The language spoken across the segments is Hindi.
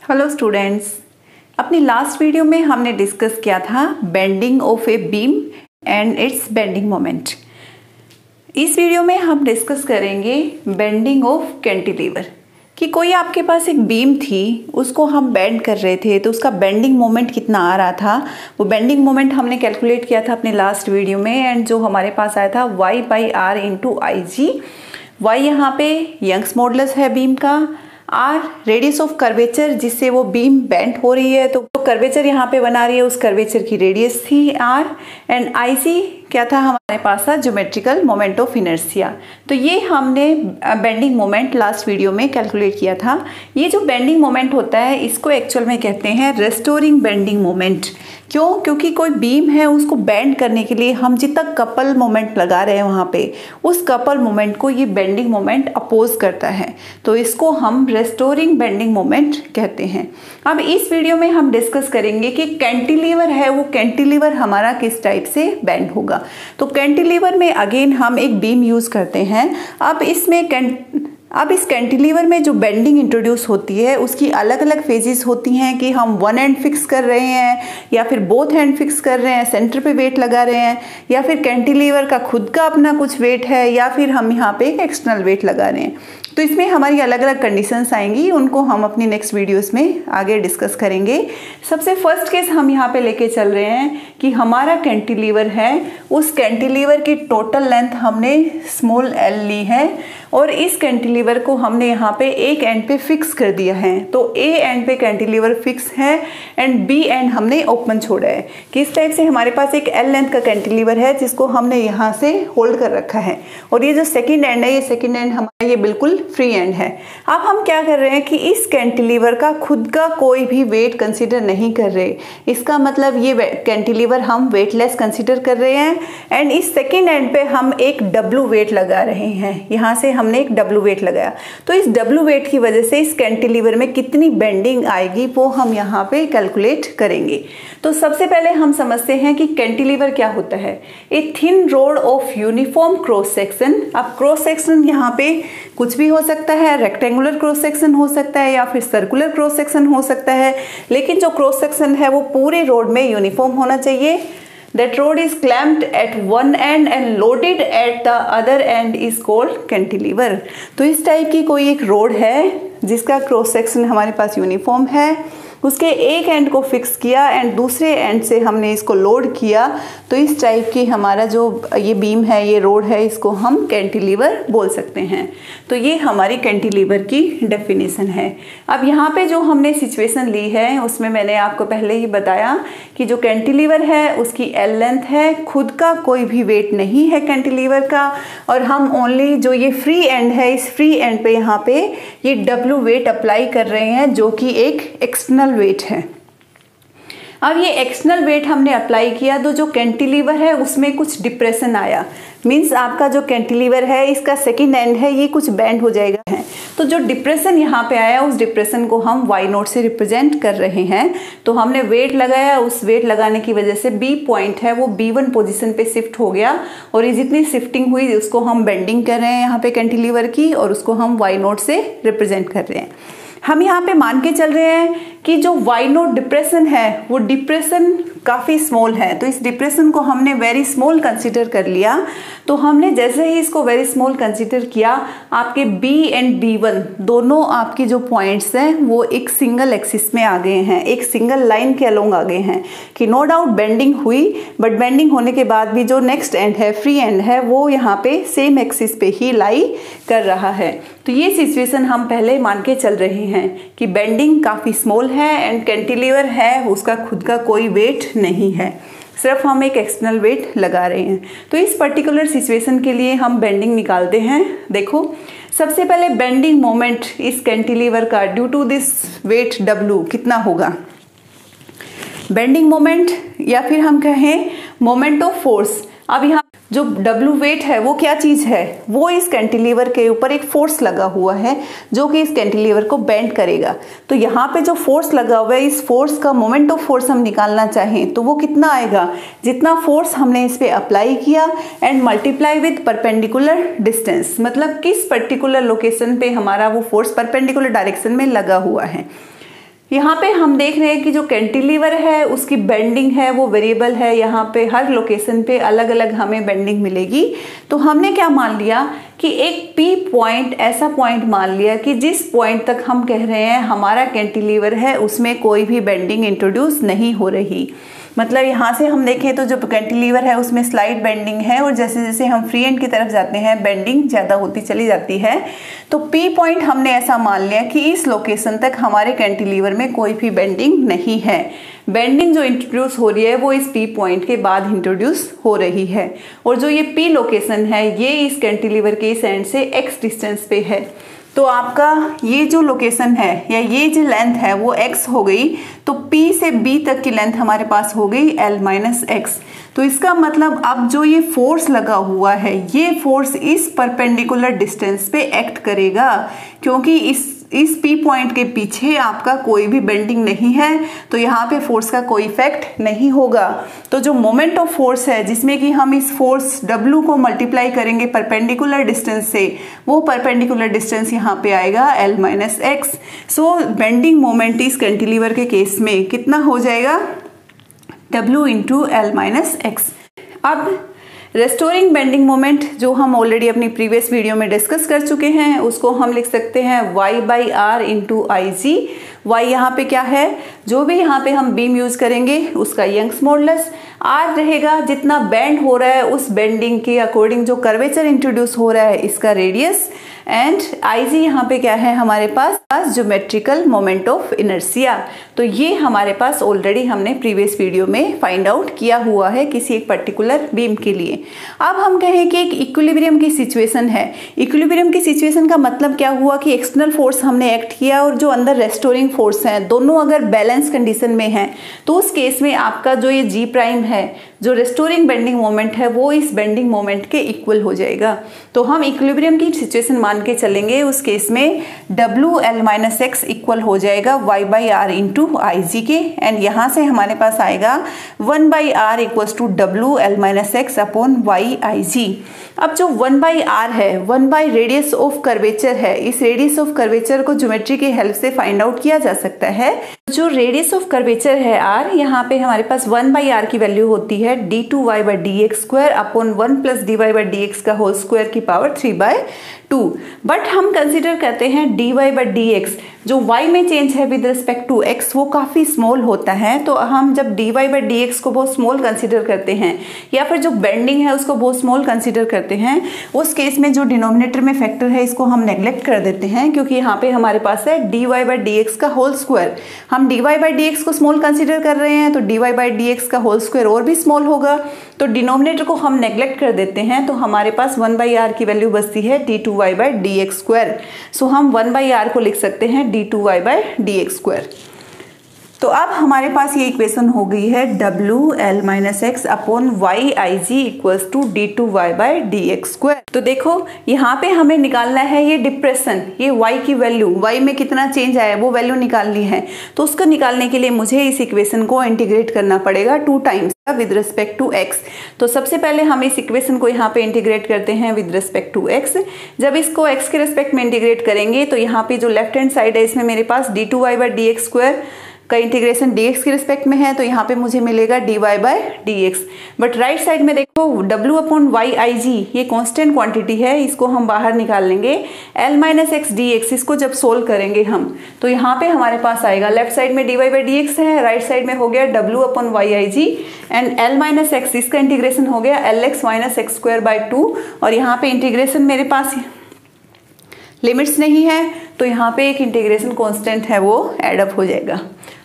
हेलो स्टूडेंट्स, अपनी लास्ट वीडियो में हमने डिस्कस किया था bending of a beam and it's bending moment. इस वीडियो में हम डिस्कस करेंगे बेंडिंग ऑफ कैंटिलीवर। कि कोई आपके पास एक बीम थी, उसको हम बेंड कर रहे थे तो उसका बेंडिंग मोमेंट कितना आ रहा था। वो बेंडिंग मोमेंट हमने कैलकुलेट किया था अपने लास्ट वीडियो में एंड जो हमारे पास आया था y/r इंटू IG। y यहाँ पे यंग्स मॉडुलस है बीम का, आर रेडियस ऑफ कर्वेचर जिससे वो बीम बेंड हो रही है, तो कर्वेचर यहाँ पे बना रही है, उस कर्वेचर की रेडियस थी आर, एंड IG क्या था हमारे पास था ज्योमेट्रिकल मोमेंट ऑफ इनर्शिया। तो ये हमने बेंडिंग मोमेंट लास्ट वीडियो में कैलकुलेट किया था। ये जो बेंडिंग मोमेंट होता है इसको एक्चुअल में कहते हैं रेस्टोरिंग बेंडिंग मोमेंट। क्यों? क्योंकि कोई बीम है उसको बेंड करने के लिए हम जितना कपल मोमेंट लगा रहे हैं वहाँ पे, उस कपल मोमेंट को ये बेंडिंग मोमेंट अपोज करता है, तो इसको हम रेस्टोरिंग बेंडिंग मोमेंट कहते हैं। अब इस वीडियो में हम डिस्कस करेंगे कि कैंटिलीवर है, वो कैंटिलीवर हमारा किस टाइप से बेंड होगा। तो कैंटिलीवर में अगेन हम एक बीम यूज करते हैं। अब इस कैंटिलीवर में जो बेंडिंग इंट्रोड्यूस होती है उसकी अलग अलग फेजेस होती हैं कि हम वन एंड फिक्स कर रहे हैं या फिर बोथ हैंड फिक्स कर रहे हैं, सेंटर पे वेट लगा रहे हैं, या फिर कैंटिलीवर का खुद का अपना कुछ वेट है, या फिर हम यहाँ पे एक एक्सटर्नल वेट लगा रहे हैं। तो इसमें हमारी अलग अलग कंडीशंस आएंगी, उनको हम अपनी नेक्स्ट वीडियोस में आगे डिस्कस करेंगे। सबसे फर्स्ट केस हम यहाँ पे लेके चल रहे हैं कि हमारा कैंटिलीवर है, उस कैंटिलीवर की टोटल लेंथ हमने स्मॉल l ली है और इस कैंटिलीवर को हमने यहाँ पे एक एंड पे फिक्स कर दिया है। तो A एंड पे कैंटिलीवर फिक्स है एंड B एंड हमने ओपन छोड़ा है। किस टाइप से हमारे पास एक L लेंथ का कैंटिलीवर है जिसको हमने यहाँ से होल्ड कर रखा है, और ये जो सेकेंड एंड है, ये सेकेंड एंड हमारा ये बिल्कुल फ्री एंड है। अब हम क्या कर रहे हैं कि इस कैंटिलीवर का खुद का कोई भी वेट कंसीडर नहीं कर रहे। इसका मतलब ये कैंटिलीवर हम वेटलेस कंसीडर कर रहे हैं एंड इस सेकेंड एंड पे हम एक W वेट लगा रहे हैं। यहाँ से हमने एक W वेट लगाया, तो इस W वेट की वजह से इस कैंटिलीवर में कितनी बेंडिंग आएगी वो हम यहाँ पे कैलकुलेट करेंगे। तो सबसे पहले हम समझते हैं कि कैंटिलीवर क्या होता है। A thin road of uniform cross section. अब क्रॉस सेक्शन यहाँ पे कुछ भी हो सकता है, रेक्टेंगुलर क्रॉस सेक्शन हो सकता है या फिर सर्कुलर क्रॉस सेक्शन हो सकता है, लेकिन जो क्रॉस सेक्शन है वो पूरे रोड में यूनिफॉर्म होना चाहिए। That rod is clamped at one end and loaded at the other end is called cantilever। तो इस टाइप की कोई एक रोड है जिसका क्रॉस सेक्शन हमारे पास यूनिफॉर्म है, उसके एक एंड को फिक्स किया एंड दूसरे एंड से हमने इसको लोड किया, तो इस टाइप की हमारा जो ये बीम है, ये रोड है, इसको हम कैंटिलीवर बोल सकते हैं। तो ये हमारी कैंटिलीवर की डेफिनेशन है। अब यहाँ पे जो हमने सिचुएशन ली है उसमें मैंने आपको पहले ही बताया कि जो कैंटिलीवर है उसकी L लेंथ है, खुद का कोई भी वेट नहीं है कैंटिलीवर का, और हम ओनली जो ये फ्री एंड है, इस फ्री एंड पे यहाँ पे ये W वेट अप्लाई कर रहे हैं जो कि एक एक्सटर्नल वेट है। अब ये एक्सटर्नल वेट हमने अप्लाई किया तो जो कैंटिलीवर है उसमें कुछ डिप्रेशन आया, मीन्स आपका जो कैंटिलीवर है इसका सेकेंड एंड है ये कुछ बेंड हो जाएगा है। तो जो डिप्रेशन यहाँ पे आया उस डिप्रेशन को हम y0 से रिप्रेजेंट कर रहे हैं। तो हमने वेट लगाया, उस वेट लगाने की वजह से B पॉइंट है वो B1 पोजीशन पे शिफ्ट हो गया, और ये जितनी शिफ्टिंग हुई उसको हम बेंडिंग कर रहे हैं यहाँ पे कैंटिलीवर की, और उसको हम y0 से रिप्रेजेंट कर रहे हैं। हम यहाँ पे मान के चल रहे हैं कि जो y0 डिप्रेशन है वो डिप्रेशन काफ़ी स्मॉल है, तो इस डिप्रेशन को हमने वेरी स्मॉल कंसीडर कर लिया। तो हमने जैसे ही इसको वेरी स्मॉल कंसीडर किया, आपके B एंड B1 दोनों आपके जो पॉइंट्स हैं वो एक सिंगल एक्सिस में आ गए हैं, एक सिंगल लाइन के अलोंग आ गए हैं। कि नो डाउट बेंडिंग हुई, बट बेंडिंग होने के बाद भी जो नेक्स्ट एंड है, फ्री एंड है, वो यहाँ पे सेम एक्सिस पे ही लाई कर रहा है। तो ये सिचुएशन हम पहले मान के चल रहे हैं कि बेंडिंग काफ़ी स्मॉल है एंड कैंटिलीवर है उसका खुद का कोई वेट नहीं है, सिर्फ हम एक एक्सटर्नल वेट लगा रहे हैं। तो इस पर्टिकुलर सिचुएशन के लिए हम बेंडिंग निकालते हैं। देखो, सबसे पहले बेंडिंग मोमेंट इस कैंटिलीवर का due to this weight W कितना होगा। बेंडिंग मोमेंट या फिर हम कहें मोमेंट ऑफ फोर्स। अब यहाँ जो W वेट है वो क्या चीज़ है, वो इस कैंटिलीवर के ऊपर एक फोर्स लगा हुआ है जो कि इस कैंटिलीवर को बेंड करेगा। तो यहाँ पे जो फोर्स लगा हुआ है, इस फोर्स का मोमेंट ऑफ फोर्स हम निकालना चाहें तो वो कितना आएगा, जितना फोर्स हमने इस पे अप्लाई किया and multiply with perpendicular distance, मतलब किस पर्टिकुलर लोकेशन पे हमारा वो फोर्स परपेंडिकुलर डायरेक्शन में लगा हुआ है। यहाँ पे हम देख रहे हैं कि जो कैंटिलीवर है उसकी बेंडिंग है वो वेरिएबल है। यहाँ पे हर लोकेशन पे अलग अलग हमें बेंडिंग मिलेगी। तो हमने क्या मान लिया कि एक P पॉइंट ऐसा पॉइंट मान लिया कि जिस पॉइंट तक हम कह रहे हैं हमारा कैंटिलीवर है उसमें कोई भी बेंडिंग इंट्रोड्यूस नहीं हो रही। मतलब यहाँ से हम देखें तो जो कैंटिलीवर है उसमें स्लाइड बेंडिंग है और जैसे जैसे हम फ्री एंड की तरफ जाते हैं बेंडिंग ज़्यादा होती चली जाती है। तो P पॉइंट हमने ऐसा मान लिया कि इस लोकेशन तक हमारे कैंटिलीवर में कोई भी बेंडिंग नहीं है। बेंडिंग जो इंट्रोड्यूस हो रही है वो इस P पॉइंट के बाद इंट्रोड्यूस हो रही है और जो ये P लोकेशन है ये इस कैंटिलीवर के इस एंड से x डिस्टेंस पे है। तो आपका ये जो लोकेशन है या ये जो लेंथ है वो x हो गई। तो P से B तक की लेंथ हमारे पास हो गई L-x। तो इसका मतलब अब जो ये फोर्स लगा हुआ है ये फोर्स इस परपेंडिकुलर डिस्टेंस पे एक्ट करेगा, क्योंकि इस P पॉइंट के पीछे आपका कोई भी बेंडिंग नहीं है तो यहाँ पे फोर्स का कोई इफेक्ट नहीं होगा। तो जो मोमेंट ऑफ फोर्स है जिसमें कि हम इस फोर्स W को मल्टीप्लाई करेंगे परपेंडिकुलर डिस्टेंस से, वो परपेंडिकुलर डिस्टेंस यहाँ पे आएगा L-x। सो बेंडिंग मोमेंट इस कैंटिलीवर के केस में कितना हो जाएगा W इंटू L-x। अब रेस्टोरिंग बेंडिंग मोमेंट जो हम ऑलरेडी अपनी प्रीवियस वीडियो में डिस्कस कर चुके हैं उसको हम लिख सकते हैं y/r इंटू IG। y यहाँ पे क्या है, जो भी यहाँ पे हम बीम यूज करेंगे उसका यंग्स मॉडुलस, r रहेगा जितना बेंड हो रहा है उस बेंडिंग के अकॉर्डिंग जो कर्वेचर इंट्रोड्यूस हो रहा है इसका रेडियस, एंड IG यहाँ पे क्या है हमारे पास ज्योमेट्रिकल मोमेंट ऑफ इनर्शिया। तो ये हमारे पास ऑलरेडी हमने प्रीवियस वीडियो में फाइंड आउट किया हुआ है किसी एक पर्टिकुलर बीम के लिए। अब हम कहें कि एक इक्विलिब्रियम की सिचुएशन है। इक्विलिब्रियम की सिचुएशन का मतलब क्या हुआ कि एक्सटर्नल फोर्स हमने एक्ट किया और जो अंदर रेस्टोरिंग फोर्स है दोनों अगर बैलेंस कंडीशन में है तो उस केस में आपका जो ये G प्राइम है जो रेस्टोरिंग बेंडिंग मोमेंट है वो इस बेंडिंग मोमेंट के इक्वल हो जाएगा। तो हम इक्विलिब्रियम की सिचुएशन मान के चलेंगे, उस केस में WL-x इक्वल हो जाएगा y/r इंटू IG के, एंड यहाँ से हमारे पास आएगा 1/r equals to WL-x upon YIG। अब जो 1/r है 1 रेडियस ऑफ कर्वेचर है, इस रेडियस ऑफ कर्वेचर को ज्योमेट्री की हेल्प से फाइंड आउट किया जा सकता है। जो रेडियस ऑफ कर्वेचर है r, यहाँ पे हमारे पास 1/r की वैल्यू होती है d2y/dx square upon 1 plus dy/dx का होल स्क्वायर की पावर 3/2। बट हम कंसिडर करते हैं dy/dx जो y में चेंज है विद रिस्पेक्ट टू x वो काफ़ी स्मॉल होता है। तो हम जब dy/dx को बहुत स्मॉल कंसिडर करते हैं या फिर जो बेंडिंग है उसको बहुत स्मॉल कंसिडर करते हैं, उस केस में जो डिनोमिनेटर में फैक्टर है इसको हम नेग्लेक्ट कर देते हैं, क्योंकि यहाँ पे हमारे पास है dy/dx का होल स्क्वायर। हम dy/dx को स्मॉल कंसिडर कर रहे हैं तो dy/dx का होल स्क्वायर और भी स्मॉल होगा, तो डिनोमिनेटर को हम नेग्लेक्ट कर देते हैं। तो हमारे पास 1/r की वैल्यू बचती है d2y/dx स्क्वायर। सो हम 1/r को लिख सकते हैं d2y/dx स्क्वायर। तो अब हमारे पास ये इक्वेशन हो गई है WL-x upon YIG equals to d2y/dx square. तो देखो यहाँ पे हमें निकालना है ये डिप्रेशन, ये y की वैल्यू, y में कितना चेंज आया वो वैल्यू निकालनी है। तो उसको निकालने के लिए मुझे इस इक्वेशन को इंटीग्रेट करना पड़ेगा 2 times with respect to x। तो सबसे पहले हम इस इक्वेशन को यहाँ पे इंटीग्रेट करते हैं विद रिस्पेक्ट टू x। जब इसको x के रिस्पेक्ट में इंटीग्रेट करेंगे तो यहाँ पे जो लेफ्ट हैंड साइड है इसमें मेरे पास d2y/dx स्क्वायर का इंटीग्रेशन dx के रिस्पेक्ट में है, तो यहाँ पे मुझे मिलेगा dy/dx। बट राइट साइड में देखो w अपॉन YIG ये कांस्टेंट क्वांटिटी है, इसको हम बाहर निकाल लेंगे। L-x dx इसको जब सोल्व करेंगे हम तो यहाँ पे हमारे पास आएगा लेफ्ट साइड में dy/dx है, राइट साइड में हो गया w upon YIG, and L-x इसका इंटीग्रेशन हो गया Lx-x²/2, और यहाँ पे इंटीग्रेशन मेरे पास लिमिट्स नहीं है तो यहाँ पे एक इंटीग्रेशन कांस्टेंट है वो ऐड अप हो जाएगा।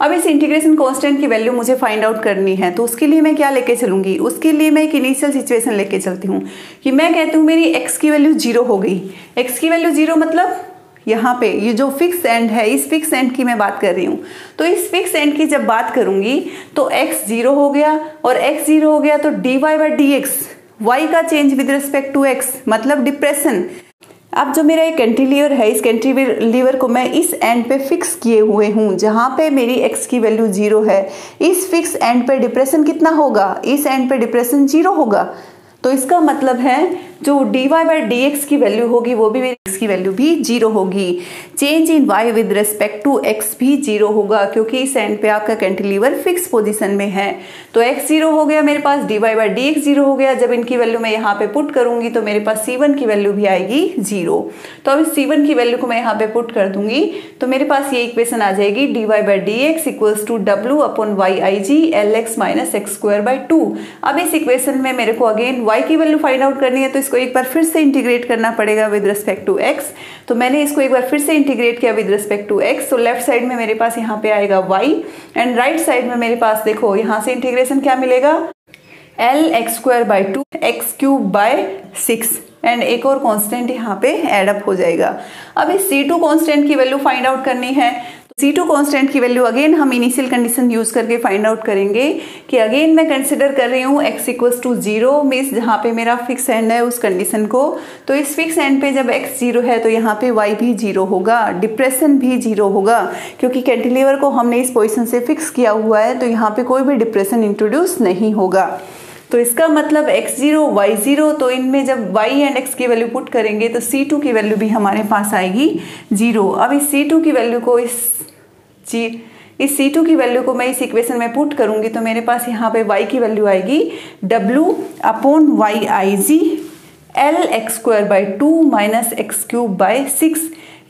अब इस इंटीग्रेशन कांस्टेंट की वैल्यू मुझे फाइंड आउट करनी है, तो उसके लिए मैं क्या लेके चलूंगी, उसके लिए मैं एक इनिशियल सिचुएशन लेके चलती हूँ कि मैं कहती हूँ मेरी x की वैल्यू 0 हो गई। x की वैल्यू 0 मतलब यहाँ पे ये जो फिक्स एंड है इस फिक्स एंड की मैं बात कर रही हूँ। तो इस फिक्स एंड की जब बात करूंगी तो x 0 हो गया, और x 0 हो गया तो dy/dx y का change with respect to x मतलब डिप्रेशन। अब जो मेरा एक कैंटिलीवर है इस कैंटिलीवर को मैं इस एंड पे फिक्स किए हुए हूँ जहाँ पे मेरी x की वैल्यू 0 है। इस फिक्स एंड पे डिप्रेशन कितना होगा, इस एंड पे डिप्रेशन 0 होगा। तो इसका मतलब है जो dy/dx की वैल्यू होगी वो भी मेरी x की वैल्यू भी 0 होगी। Change in y with respect to x भी 0 होगा, क्योंकि इस एंड पे आपका कैंटिलीवर फिक्स पोजीशन में है। तो x 0 हो गया मेरे पास, dy/dx 0 हो गया। जब इनकी वैल्यू मैं यहाँ पे पुट करूंगी तो मेरे पास c1 की वैल्यू भी आएगी 0। तो अब इस c1 की वैल्यू को मैं यहाँ पे पुट कर दूंगी तो मेरे पास ये इक्वेशन आ जाएगी dy/dx equals to w/yig lx minus x²/2। अब इस इक्वेशन में मेरे को अगेन y की वैल्यू फाइंड आउट करनी है, तो इसको एक बार फिर से इंटीग्रेट करना पड़ेगा विद रिस्पेक्ट टू x। तो मैंने इसको एक बार फिर से इंटीग्रेट किया विद रिस्पेक्ट टू x। तो लेफ्ट साइड में मेरे पास यहाँ पे आएगा y एंड राइट साइड में मेरे पास देखो यहाँ से इंटीग्रेशन क्या मिलेगा, lx²/2 x³/6 एंड एक और कांस्टेंट यहाँ पे ऐड अप हो जाएगा। अब इस C2 कांस्टेंट की वैल्यू फाइंड आउट करनी है। C2 कांस्टेंट की वैल्यू अगेन हम इनिशियल कंडीशन यूज करके फाइंड आउट करेंगे कि अगेन मैं कंसिडर कर रही हूँ x इक्वल्स टू 0 मीन्स जहाँ पे मेरा फिक्स एंड है उस कंडीशन को। तो इस फिक्स एंड पे जब x 0 है तो यहाँ पे y भी 0 होगा, डिप्रेशन भी 0 होगा, क्योंकि कैंटिलीवर को हमने इस पोजिशन से फिक्स किया हुआ है तो यहाँ पे कोई भी डिप्रेशन इंट्रोड्यूस नहीं होगा। तो इसका मतलब x0 y0, तो इनमें जब y एंड x की वैल्यू पुट करेंगे तो C2 की वैल्यू भी हमारे पास आएगी 0। अब इस C2 की वैल्यू को इस C2 की वैल्यू को मैं इस इक्वेशन में पुट करूंगी तो मेरे पास यहाँ पे y की वैल्यू आएगी w/yig lx²/2 माइनस x³/6।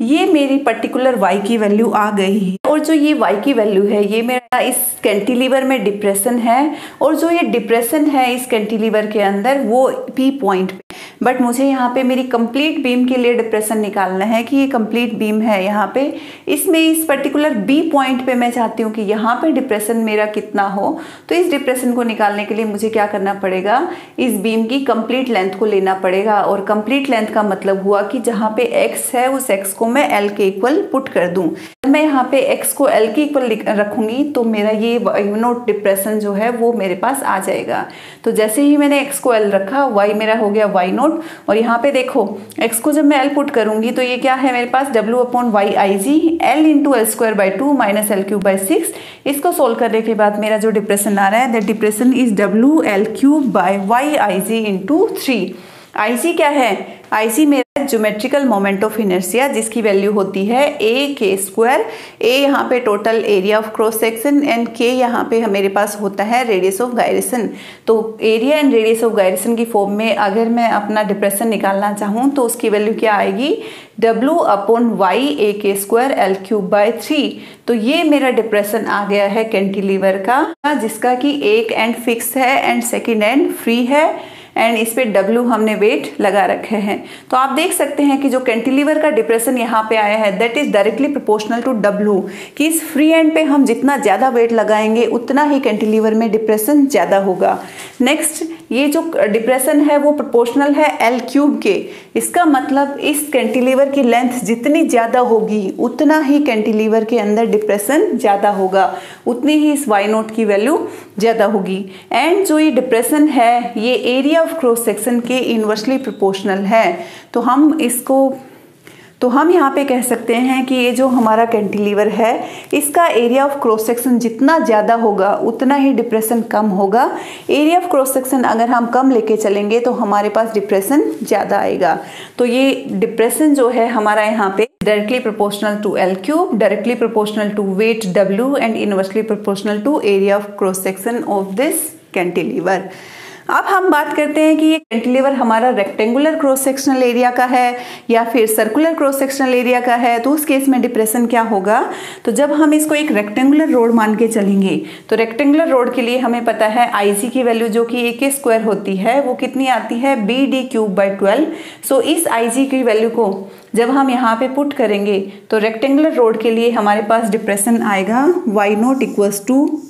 ये मेरी पर्टिकुलर y की वैल्यू आ गई। और जो ये y की वैल्यू है ये मेरा इस कैंटिलीवर में डिप्रेशन है, और जो ये डिप्रेशन है इस कैंटिलीवर के अंदर वो P पॉइंट पे। बट मुझे यहाँ पे मेरी कंप्लीट बीम के लिए डिप्रेशन निकालना है कि ये कंप्लीट बीम है यहाँ पे, इसमें इस पर्टिकुलर B पॉइंट पे मैं चाहती हूँ कि यहाँ पे डिप्रेशन मेरा कितना हो। तो इस डिप्रेशन को निकालने के लिए मुझे क्या करना पड़ेगा, इस बीम की कंप्लीट लेंथ को लेना पड़ेगा। और कंप्लीट लेंथ का मतलब हुआ कि जहाँ पे x है उस x को मैं L के इक्वल पुट कर दूँ। मैं यहाँ पे x को L के इक्वल रखूंगी तो मेरा ये y0 डिप्रेशन जो है वो मेरे पास आ जाएगा। तो जैसे ही मैंने x को L रखा y मेरा हो गया y0। और यहाँ पे देखो x को जब मैं L पुट करूंगी तो ये क्या है मेरे पास w/yig L into L²/2 minus L³/6। इसको सोल्व करने के बाद मेरा जो डिप्रेशन आ रहा है that depression is WL³/yig into 3। IG क्या है, IG मेरा ज्योमेट्रिकल मोमेंट ऑफ इनर्शिया जिसकी वैल्यू होती है a² a यहाँ पे total area of cross section and k यहाँ पे मेरे पास होता है रेडियस ऑफ गायरेशन। तो area and radius of gyration की फॉर्म में अगर मैं अपना डिप्रेशन निकालना चाहूँ तो उसकी वैल्यू क्या आएगी w/y a² L³/3। तो ये मेरा डिप्रेशन आ गया है कैंटिलीवर का, जिसका कि एक एंड फिक्स है एंड सेकेंड एंड फ्री है एंड इस पे W हमने वेट लगा रखे हैं। तो आप देख सकते हैं कि जो कैंटिलीवर का डिप्रेशन यहाँ पे आया है that is directly proportional to W, कि इस फ्री एंड पे हम जितना ज़्यादा वेट लगाएंगे उतना ही कैंटिलीवर में डिप्रेशन ज़्यादा होगा। नेक्स्ट ये जो डिप्रेशन है वो प्रोपोर्शनल है L³ के। इसका मतलब इस कैंटिलीवर की लेंथ जितनी ज़्यादा होगी उतना ही कैंटिलीवर के अंदर डिप्रेशन ज़्यादा होगा, उतनी ही इस y0 की वैल्यू ज़्यादा होगी। एंड जो ये डिप्रेशन है ये एरिया ऑफ क्रॉस सेक्शन के इनवर्सली प्रोपोर्शनल है। तो हम यहाँ पे कह सकते हैं कि ये जो हमारा कैंटिलीवर है इसका एरिया ऑफ क्रॉस सेक्शन जितना ज़्यादा होगा उतना ही डिप्रेशन कम होगा। एरिया ऑफ क्रॉस सेक्शन अगर हम कम लेके चलेंगे तो हमारे पास डिप्रेशन ज़्यादा आएगा। तो ये डिप्रेशन जो है हमारा यहाँ पे directly proportional to L³, directly proportional to weight W and inversely proportional to area of cross section of this cantilever. अब हम बात करते हैं कि ये कैंटिलीवर हमारा रेक्टेंगुलर क्रॉस सेक्शनल एरिया का है या फिर सर्कुलर क्रॉस सेक्शनल एरिया का है। तो उस केस में डिप्रेशन क्या होगा, तो जब हम इसको एक रेक्टेंगुलर रोड मान के चलेंगे तो रेक्टेंगुलर रोड के लिए हमें पता है IG की वैल्यू जो कि a² होती है वो कितनी आती है BD³/12। सो इस IG की वैल्यू को जब हम यहाँ पे पुट करेंगे तो रेक्टेंगुलर रोड के लिए हमारे पास डिप्रेशन आएगा y0 equals to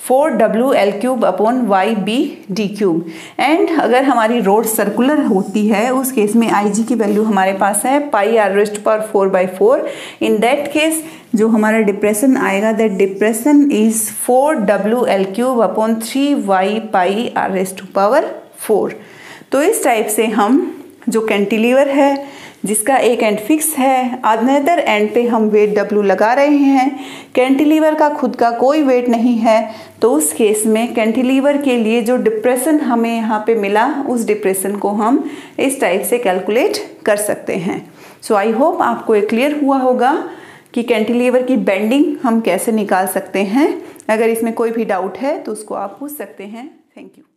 4WL³/YBD³। And अगर हमारी रोड सर्कुलर होती है उस केस में IG की वैल्यू हमारे पास है πr⁴/4। इन दैट केस जो हमारा डिप्रेशन आएगा that depression is 4WL³/3y πr⁴। तो इस टाइप से हम जो कैंटिलीवर है जिसका एक एंड फिक्स है, अनदर एंड पे हम वेट W लगा रहे हैं, कैंटिलीवर का खुद का कोई वेट नहीं है, तो उस केस में कैंटिलीवर के लिए जो डिप्रेशन हमें यहाँ पे मिला, उस डिप्रेशन को हम इस टाइप से कैलकुलेट कर सकते हैं। सो आई होप आपको ये क्लियर हुआ होगा कि कैंटिलीवर की बेंडिंग हम कैसे निकाल सकते हैं। अगर इसमें कोई भी डाउट है तो उसको आप पूछ सकते हैं। Thank you.